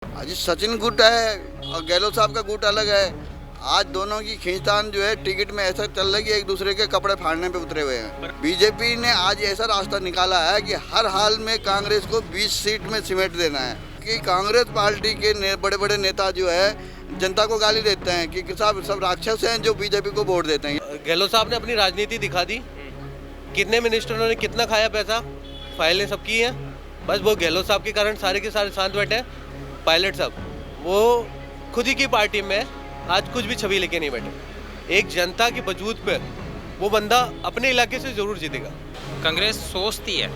अजी सचिन गुट है और गहलोत साहब का गुट अलग है। आज दोनों की खींचतान जो है टिकट में ऐसा चल रहा है कि एक दूसरे के कपड़े फाड़ने पे उतरे हुए हैं। बीजेपी ने आज ऐसा रास्ता निकाला है कि हर हाल में कांग्रेस को 20 सीट में सिमट देना है कि कांग्रेस पार्टी के बड़े बड़े नेता जो है जनता को गाली देते हैं कि साहब सब राक्षस हैं जो बीजेपी को वोट देते हैं। गहलोत साहब ने अपनी राजनीति दिखा दी। कितने मिनिस्टरों ने कितना खाया पैसा, फाइलें सब की हैं। बस वो गहलोत साहब के कारण सारे के सारे शांत बैठे हैं। पायलट साहब वो खुद ही की पार्टी में आज कुछ भी छवि लेके नहीं बैठे। एक जनता की वजूद पे वो बंदा अपने इलाके से जरूर जीतेगा। कांग्रेस सोचती है,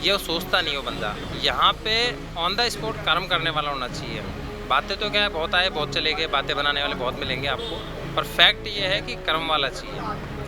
ये सोचता नहीं वो बंदा। यहाँ पे ऑन द स्पॉट कर्म करने वाला होना चाहिए। बातें तो क्या है, बहुत आए बहुत चले गए, बातें बनाने वाले बहुत मिलेंगे आपको, पर फैक्ट ये है कि कर्म वाला चाहिए।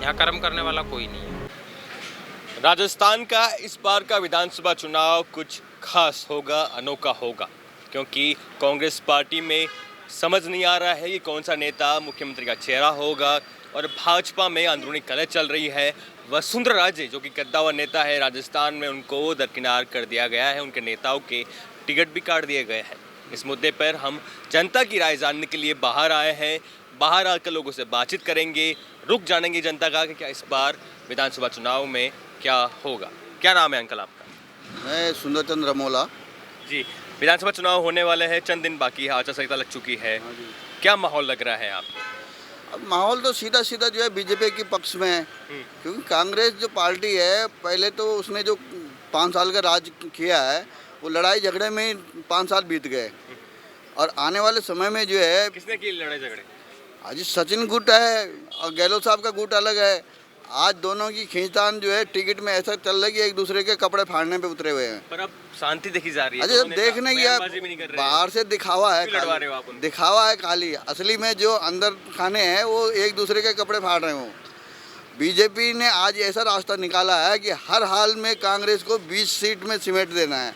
यहाँ कर्म करने वाला कोई नहीं है। राजस्थान का इस बार का विधानसभा चुनाव कुछ खास होगा, अनोखा होगा, क्योंकि कांग्रेस पार्टी में समझ नहीं आ रहा है कि कौन सा नेता मुख्यमंत्री का चेहरा होगा, और भाजपा में अंदरूनी कलह चल रही है। वसुंधरा राजे जो कि कद्दावर नेता है राजस्थान में, उनको दरकिनार कर दिया गया है। उनके नेताओं के टिकट भी काट दिए गए हैं। इस मुद्दे पर हम जनता की राय जानने के लिए बाहर आए हैं। बाहर आकर लोगों से बातचीत करेंगे, रुख जानेंगे जनता का कि क्या इस बार विधानसभा चुनाव में क्या होगा। क्या नाम है अंकल आपका? मैं सुंदरचंद रमोला जी, विधानसभा चुनाव होने वाले हैं, चंद दिन बाकी है, आचार संहिता लग चुकी है। क्या माहौल लग रहा है आपको? अब माहौल तो सीधा सीधा जो है बीजेपी के पक्ष में है, क्योंकि कांग्रेस जो पार्टी है पहले तो उसने जो 5 साल का राज किया है वो लड़ाई झगड़े में 5 साल बीत गए, और आने वाले समय में जो है किसने की लड़ाई झगड़े? अजी सचिन गुट है और गहलोत साहब का गुट अलग है। आज दोनों की खींचतान जो है टिकट में ऐसा चल रहा है कि एक दूसरे के कपड़े फाड़ने पे उतरे हुए हैं। पर अब शांति देखी जा रही है। अजय देखने की बाहर से दिखावा है, दिखावा है खाली। असली में जो अंदर खाने हैं वो एक दूसरे के कपड़े फाड़ रहे हो। बीजेपी ने आज ऐसा रास्ता निकाला है कि हर हाल में कांग्रेस को 20 सीट में सिमट देना है,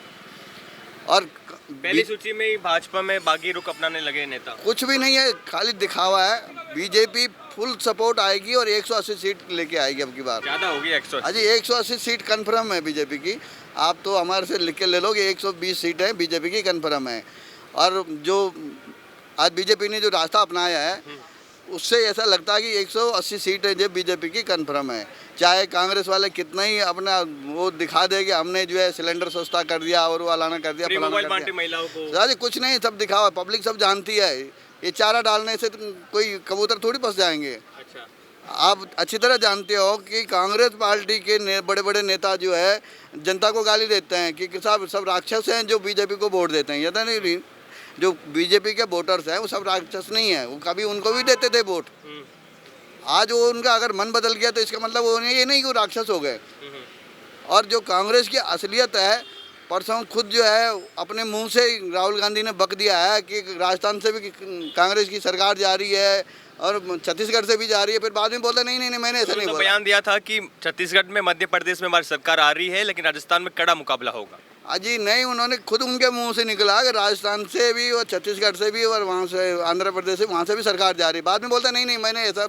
और पहली सूची में ही भाजपा में बागी रुख अपनाने लगे नेता। कुछ भी नहीं है, खाली दिखावा है। बीजेपी फुल सपोर्ट आएगी और 180 सीट लेके आएगी अब की बार। ज़्यादा होगी 180। अजी 180 सीट कंफर्म है बीजेपी की। आप तो हमारे से लिख के ले लो कि 120 सीटें बीजेपी की कंफर्म है। और जो आज बीजेपी ने जो रास्ता अपनाया है उससे ऐसा लगता है कि 180 सीटें जो बीजेपी की कंफर्म है। चाहे कांग्रेस वाले कितना ही अपना वो दिखा दे कि हमने जो है सिलेंडर सस्ता कर दिया और वो अलाना कर दिया, मोबाइल बांटे महिलाओं को। अजी कुछ नहीं, सब दिखावा। पब्लिक सब जानती है, ये चारा डालने से तो कोई कबूतर थोड़ी फंस जाएंगे। अच्छा, आप अच्छी तरह जानते हो कि कांग्रेस पार्टी के बड़े बड़े नेता जो है जनता को गाली देते हैं कि साहब सब राक्षस हैं जो बीजेपी को वोट देते हैं। ये तो नहीं, जो बीजेपी के वोटर्स हैं वो सब राक्षस नहीं है, वो कभी उनको भी देते थे वोट। आज वो उनका अगर मन बदल गया तो इसका मतलब वो ये नहीं कि वो राक्षस हो गए। और जो कांग्रेस की असलियत है, परसों खुद जो है अपने मुंह से राहुल गांधी ने बक दिया है कि राजस्थान से भी कांग्रेस की सरकार जा रही है और छत्तीसगढ़ से भी जा रही है। फिर बाद में बोलता नहीं नहीं नहीं मैंने ऐसा नहीं बोला। बयान दिया था कि छत्तीसगढ़ में, मध्य प्रदेश में हमारी सरकार आ रही है, लेकिन राजस्थान में कड़ा मुकाबला होगा। अजी नहीं, उन्होंने खुद उनके मुंह से निकला कि राजस्थान से भी और छत्तीसगढ़ से भी और वहाँ से आंध्र प्रदेश से, वहाँ से भी सरकार जा रही है। बाद में बोलता नहीं नहीं मैंने ऐसा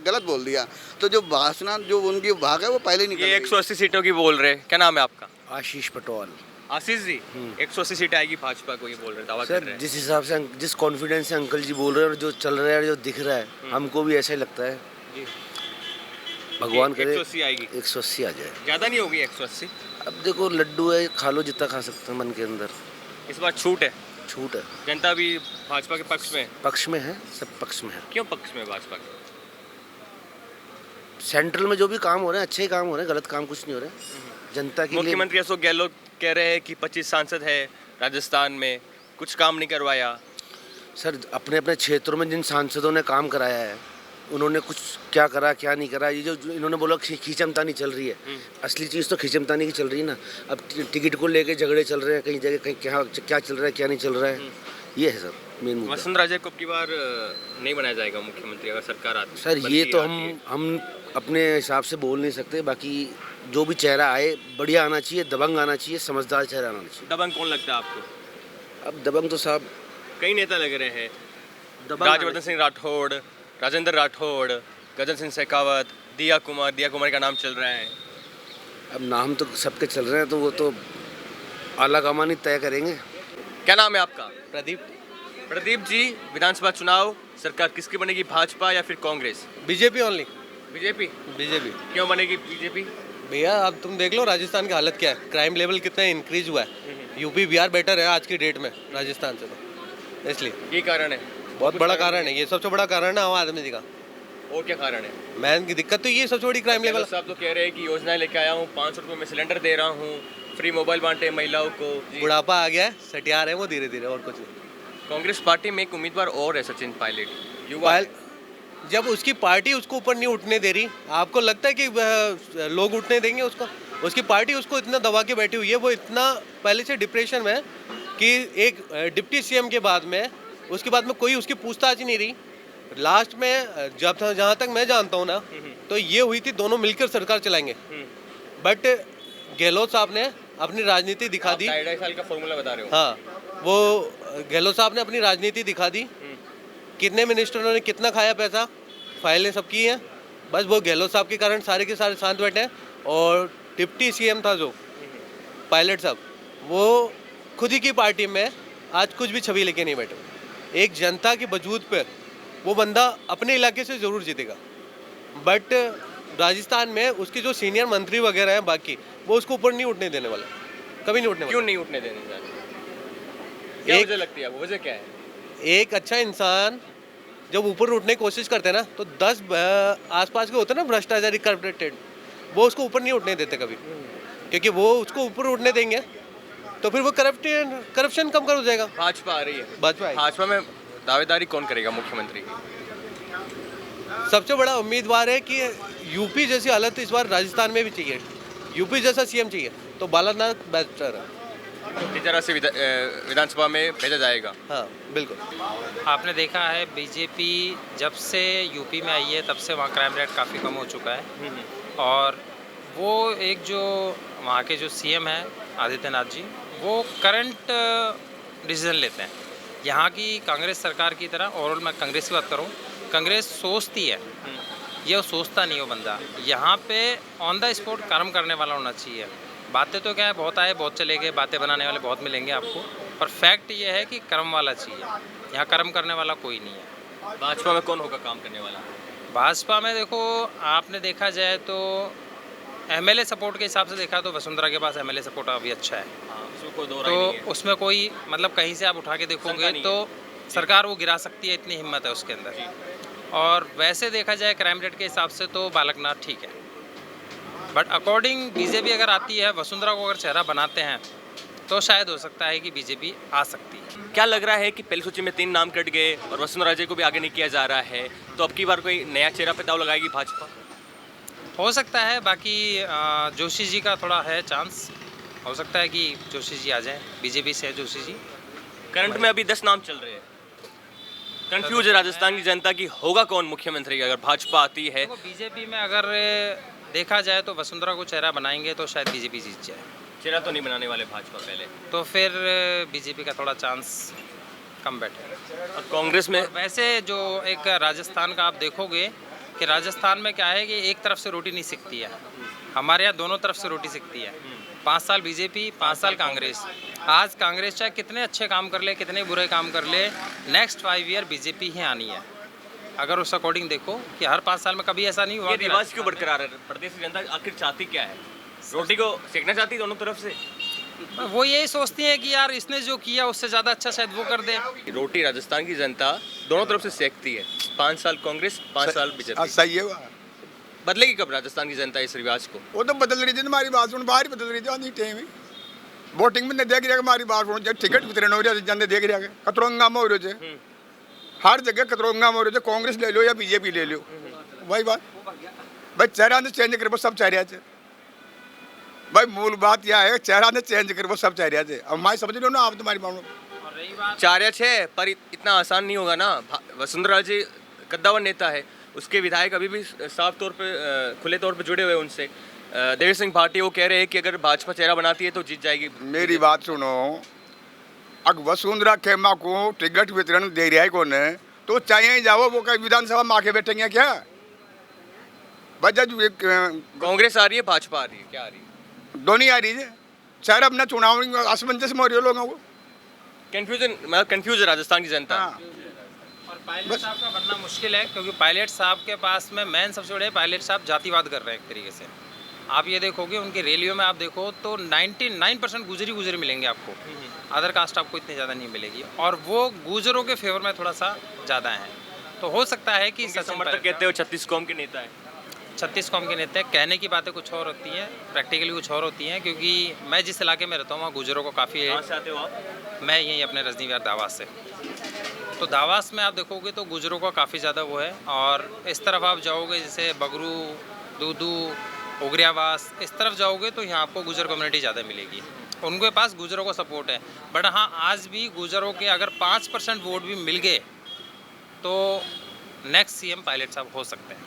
गलत बोल दिया। तो जो भाषण जो उनकी भाग है वो पहले निकल। ये 180 सीटों की बोल रहे, क्या नाम है आपका? आशीष पटवाल। आशीष जी, 180 सीट आएगी भाजपा को, ये बोल रहे, दावा कर रहे हैं। जिस हिसाब से जिस कॉन्फिडेंस से अंकल जी बोल रहे हैं और जो चल रहा है, जो दिख रहा है, हमको भी ऐसा ही लगता है। भगवान करे 180 आएगी, 180 आ जाए। ज़्यादा नहीं होगी 180? अब देखो लड्डू है, खा लो जितना खा सकते हैं मन के अंदर। इस बार छूट है, छूट है। जनता भी भाजपा के पक्ष में? पक्ष में है, सब पक्ष में है। क्यों पक्ष में भाजपा के? सेंट्रल में जो भी काम हो रहे हैं अच्छे ही काम हो रहे हैं, गलत काम कुछ नहीं हो रहे जनता के लिए। मुख्यमंत्री अशोक गहलोत कह रहे हैं कि 25 सांसद है राजस्थान में, कुछ काम नहीं करवाया। सर अपने अपने क्षेत्रों में जिन सांसदों ने काम कराया है उन्होंने कुछ क्या करा क्या नहीं करा, ये जो इन्होंने बोला खींचमतानी चल रही है, असली चीज़ तो खींचमतानी की चल रही है ना। अब टिकट को लेके झगड़े चल रहे हैं, कहीं जगह कहीं क्या चल रहा है क्या नहीं चल रहा है, ये है सर मेन मुद्दा। वसुंधरा राजे को अब की बार नहीं बनाया जाएगा मुख्यमंत्री अगर सरकार आती? सर ये तो हम अपने हिसाब से बोल नहीं सकते, बाकी जो भी चेहरा आए बढ़िया आना चाहिए, दबंग आना चाहिए, समझदार चेहरा आना चाहिए। दबंग कौन लगता है आपको? अब दबंग तो साहब कई नेता लग रहे हैं, राज्यवर्धन सिंह राठौड़, राजेंद्र राठौड़, गजन सिंह शेखावत, दिया कुमार का नाम चल रहा है। अब नाम तो सबके चल रहे हैं, तो वो तो आला कमानी तय करेंगे। क्या नाम है आपका? प्रदीप। प्रदीप जी, विधानसभा चुनाव सरकार किसकी बनेगी, भाजपा या फिर Congress? BJP only. BJP. BJP. क्यों बनेगी बीजेपी? भैया अब तुम देख लो राजस्थान की हालत क्या है, क्राइम लेवल कितना इंक्रीज हुआ है। यूपी बिहार बेटर है आज की डेट में राजस्थान से, तो इसलिए ये कारण है। बहुत बड़ा कारण है ये, सबसे बड़ा कारण है आम आदमी का। और क्या कारण है? मैन की दिक्कत तो ये सबसे बड़ी क्राइम लेवल। साहब तो कह रहे हैं कि योजनाएं लेके आया हूँ, 500 रुपये में सिलेंडर दे रहा हूँ, फ्री मोबाइल बांटे महिलाओं को। बुढ़ापा आ गया है, सटिया रहे हैं वो धीरे धीरे, और कुछ नहीं। कांग्रेस पार्टी में एक उम्मीदवार और है, सचिन पायलट, युवा है। जब उसकी पार्टी उसको ऊपर नहीं उठने दे रही, आपको लगता है कि लोग उठने देंगे उसको? उसकी पार्टी उसको इतना दबा के बैठी हुई है, वो इतना पहले से डिप्रेशन में है कि एक डिप्टी सीएम के बाद में, उसके बाद में कोई उसकी पूछताछ ही नहीं रही। लास्ट में जब जहाँ तक मैं जानता हूँ ना, तो ये हुई थी दोनों मिलकर सरकार चलाएंगे, बट गहलोत साहब ने अपनी राजनीति दिखा दी। 2.5 साल का फॉर्मूला बता रहे हो? हाँ, वो गहलोत साहब ने अपनी राजनीति दिखा दी। कितने मिनिस्टरों ने कितना खाया पैसा, फाइलें सब की हैं। बस वो गहलोत साहब के कारण सारे के सारे शांत बैठे हैं। और डिप्टी सीएम था जो पायलट साहब, वो खुद ही की पार्टी में आज कुछ भी छवि लेके नहीं बैठे। एक जनता की वजूद पे वो बंदा अपने इलाके से ज़रूर जीतेगा, बट राजस्थान में उसके जो सीनियर मंत्री वगैरह हैं बाकी, वो उसको ऊपर नहीं उठने देने वाला, कभी नहीं उठने क्यों वाला। नहीं उठने देने जा रहे? क्या एक- वजह लगती है? वो वजह क्या है? एक अच्छा इंसान जब ऊपर उठने की कोशिश करते हैं ना, तो 10 आसपास के होते हैं ना भ्रष्टाचारी करप्टेड, वो उसको ऊपर नहीं उठने देते कभी, क्योंकि वो उसको ऊपर उठने देंगे तो फिर वो करप्शन कम कर हो जाएगा। भाजपा आ रही है। भाजपा आएगी। भाजपा में दावेदारी कौन करेगा मुख्यमंत्री की? सबसे बड़ा उम्मीदवार है कि यूपी जैसी हालत इस बार राजस्थान में भी चाहिए, यूपी जैसा सीएम चाहिए, तो बालानाथ बेटर है। इस तरह से विधानसभा में भेजा जाएगा। हाँ बिल्कुल। आपने देखा है बीजेपी जब से यूपी में आई है तब से वहाँ क्राइम रेट काफ़ी कम हो चुका है। और वो एक जो वहाँ के जो सीएम हैं आदित्यनाथ जी, वो करंट डिसीजन लेते हैं। यहाँ की कांग्रेस सरकार की तरह, ओवरऑल मैं कांग्रेस की बात करूँ, कांग्रेस सोचती है, ये सोचता नहीं वो बंदा। यहाँ पे ऑन द स्पॉट कर्म करने वाला होना चाहिए। बातें तो क्या है, बहुत आए बहुत चले गए, बातें बनाने वाले बहुत मिलेंगे आपको, पर फैक्ट ये है कि कर्म वाला चाहिए। यहाँ कर्म करने वाला कोई नहीं है। भाजपा में कौन होगा काम करने वाला? भाजपा में देखो, आपने देखा जाए तो एमएलए सपोर्ट के हिसाब से देखा तो वसुंधरा के पास एमएलए सपोर्ट अभी अच्छा है। उसमें कोई दो राय नहीं है। तो उसमें कोई मतलब कहीं से आप उठा के देखोगे तो सरकार वो गिरा सकती है, इतनी हिम्मत है उसके अंदर। और वैसे देखा जाए क्राइम रेट के हिसाब से तो बालकनाथ ठीक है, बट अकॉर्डिंग बीजेपी अगर आती है, वसुंधरा को अगर चेहरा बनाते हैं तो शायद हो सकता है कि बीजेपी आ सकती है। क्या लग रहा है कि पहली सूची में 3 नाम कट गए और वसुंधरा राजे को भी आगे नहीं किया जा रहा है, तो अब की बार कोई नया चेहरा पे दाव लगाएगी भाजपा? हो सकता है, बाकी जोशी जी का थोड़ा है चांस, हो सकता है कि जोशी जी आ जाएं, बीजेपी से है जोशी जी। करंट में अभी 10 नाम चल रहे हैं। कंफ्यूज है राजस्थान की जनता की होगा कौन मुख्यमंत्री अगर भाजपा आती है। देखो बीजेपी में अगर देखा जाए तो वसुंधरा को चेहरा बनाएंगे तो शायद बीजेपी जीत जाए, चेहरा तो नहीं बनाने वाले भाजपा पहले, तो फिर बीजेपी का थोड़ा चांस कम बैठे। और कांग्रेस में और वैसे जो एक राजस्थान का आप देखोगे कि राजस्थान में क्या है कि एक तरफ से रोटी नहीं सिकती है, हमारे यहाँ दोनों तरफ से रोटी सिकती है। 5 साल बीजेपी, 5 साल कांग्रेस। आज कांग्रेस चाहे कितने अच्छे काम कर ले, कितने बुरे काम कर ले, नेक्स्ट 5 ईयर बीजेपी ही आनी है। अगर उस अकॉर्डिंग देखो कि हर 5 साल में कभी ऐसा नहीं हुआ ये कि रिवाज क्यों बरकरार है? प्रदेश की जनता आखिर चाहती क्या है? रोटी को सेकना चाहती है दोनों तरफ से? वो यही सोचती है कि यार इसने जो किया उससे ज़्यादा अच्छा शायद वो कर दे। रोटी राजस्थान की जनता दोनों तरफ से सेकती है। 5 साल कांग्रेस, 5 साल बीजेपी। सही है वो बदलेगी कब राजस्थान की जनता इस रिवाज को? वो तो बदल रही थी हमारी बात सुन, बाहर ही बदल रही थी आधी टाइम ही वोटिंग में देख रहा हमारी बात सुन, जब टिकट वितरण हो रहा जनता देख रहा कतरो हंगामा हो रहे थे, हर जगह कतरो हंगामा हो रहे थे, कांग्रेस ले लो या बीजेपी ले लो, वही बात भाई चेहरा ने चेंज कर वो सब चाह रहे थे भाई, मूल बात यह है चेहरा ने चेंज कर वो सब चाह रहे थे। अब मैं समझ लो ना आप तुम्हारी मामलों 4 पर इतना आसान नहीं होगा ना। वसुंधरा जी कद्दावर नेता है, उसके विधायक अभी भी साफ तौर पे खुले तौर पे जुड़े हुए उनसे। देवी सिंह भाटी वो कह रहे हैं कि अगर भाजपा चेहरा बनाती है तो जीत जाएगी। मेरी बात सुनो, अगर वसुंधरा खेमा को टिकट वितरण दे रहा है कौन है तो चाहिए ही जाओ, वो कहीं विधानसभा में आके बैठेंगे क्या? बजट कांग्रेस आ रही है, भाजपा आ रही है, क्या आ रही है? दोनों आ रही है, चेहरा अपना चुनाव असमंजस में हो रही है लोगों को। कंफ्यूज है राजस्थान की जनता। हाँ और पायलट साहब का बनना मुश्किल है, क्योंकि पायलट साहब के पास में मेन सबसे बड़े पायलट साहब जातिवाद कर रहे हैं एक तरीके से। आप ये देखोगे उनकी रैलियों में, आप देखो तो 99% गुजरी मिलेंगे आपको, अदर कास्ट आपको इतनी ज़्यादा नहीं मिलेगी, और वो गुजरों के फेवर में थोड़ा सा ज़्यादा है। तो हो सकता है कि सचिन समर्थक पायलट कहते हो 36 कौम के नेता है। 36 कौम के नेता, कहने की बातें कुछ और होती हैं, प्रैक्टिकली कुछ और होती हैं, क्योंकि मैं जिस इलाके में रहता हूँ वहाँ गुजरों को काफ़ी है। कहाँ से आते हो आप? मैं यहीं अपने रजनी विहार दावास से, तो दावास में आप देखोगे तो गुजरों का काफ़ी ज़्यादा वो है। और इस तरफ आप जाओगे जैसे बगरू, दूदू, उगरियावास, इस तरफ जाओगे तो यहाँ आपको गुजर कम्युनिटी ज़्यादा मिलेगी, उनके पास गुजरों का सपोर्ट है। बट हाँ, आज भी गुजरों के अगर 5% वोट भी मिल गए तो नेक्स्ट सीएम पायलट साहब हो सकते हैं,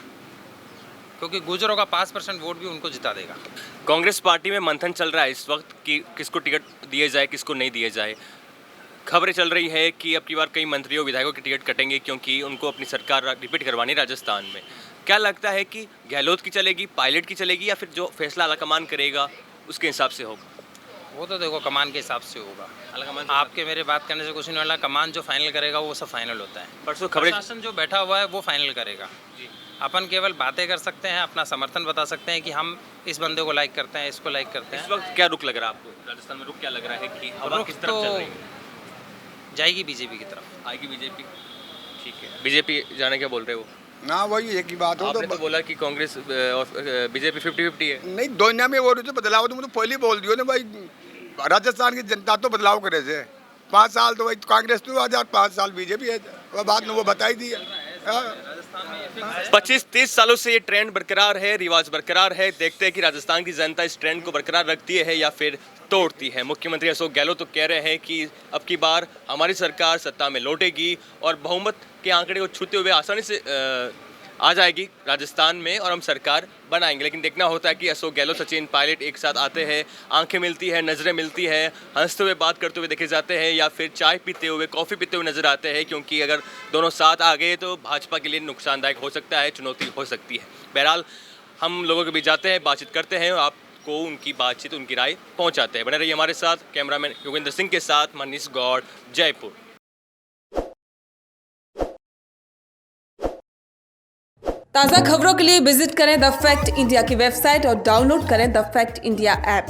क्योंकि गुजरों का 5% वोट भी उनको जिता देगा। कांग्रेस पार्टी में मंथन चल रहा है इस वक्त कि किसको टिकट दिए जाए, किसको नहीं दिए जाए। खबरें चल रही है कि अब की बार कई मंत्रियों विधायकों की टिकट कटेंगे, क्योंकि उनको अपनी सरकार रिपीट करवानी राजस्थान में। क्या लगता है कि गहलोत की चलेगी, पायलट की चलेगी, या फिर जो फैसला आलाकमान करेगा उसके हिसाब से होगा? वो तो देखो कमान के हिसाब से होगा, आलाकमान आपके मेरे बात करने से कुछ नहीं वाला। कमान जो फाइनल करेगा वो सब फाइनल होता है, परसों खबरें प्रशासन जो बैठा हुआ है वो फाइनल करेगा। अपन केवल बातें कर सकते हैं, अपना समर्थन बता सकते हैं कि हम इस बंदे को लाइक करते हैं, इसको लाइक करते इस हैं। वक्त क्या रुख लग रहा है आपको राजस्थान में? रुख क्या लग रहा है कि हवा रुख किस तरफ तो चल रही है? जाएगी बीजेपी की तरफ। आएगी बीजेपी। ठीक है, बीजेपी जाने क्या बोल रहे हो? ना वही एक ही बात हो आपने तो बोला कि कांग्रेस और बीजेपी 50-50 है। नहीं, दुनिया में वो जो बदलाव तो मुझे पहले ही बोल दियो ना भाई, राजस्थान की जनता तो बदलाव करे से 5 साल तो भाई कांग्रेस तो 5 साल बीजेपी है, वो बात ने वो बताई दी है। हाँ। 25-30 सालों से ये ट्रेंड बरकरार है, रिवाज बरकरार है। देखते हैं कि राजस्थान की जनता इस ट्रेंड को बरकरार रखती है या फिर तोड़ती है। मुख्यमंत्री अशोक गहलोत तो कह रहे हैं कि अब की बार हमारी सरकार सत्ता में लौटेगी और बहुमत के आंकड़े को छूते हुए आसानी से आ जाएगी राजस्थान में और हम सरकार बनाएंगे। लेकिन देखना होता है कि अशोक गहलोत, सचिन पायलट एक साथ आते हैं, आंखें मिलती है, नज़रें मिलती है, हंसते हुए बात करते हुए देखे जाते हैं, या फिर चाय पीते हुए, कॉफ़ी पीते हुए नजर आते हैं। क्योंकि अगर दोनों साथ आ गए तो भाजपा के लिए नुकसानदायक हो सकता है, चुनौती हो सकती है। बहरहाल हम लोगों के बीच जाते हैं, बातचीत करते हैं, आपको उनकी बातचीत, उनकी राय पहुँचाते हैं। बने रहिए हमारे साथ। कैमरामैन योगेंद्र सिंह के साथ मनीष गौड़, जयपुर। ताज़ा खबरों के लिए विजिट करें द फैक्ट इंडिया की वेबसाइट और डाउनलोड करें द फैक्ट इंडिया ऐप।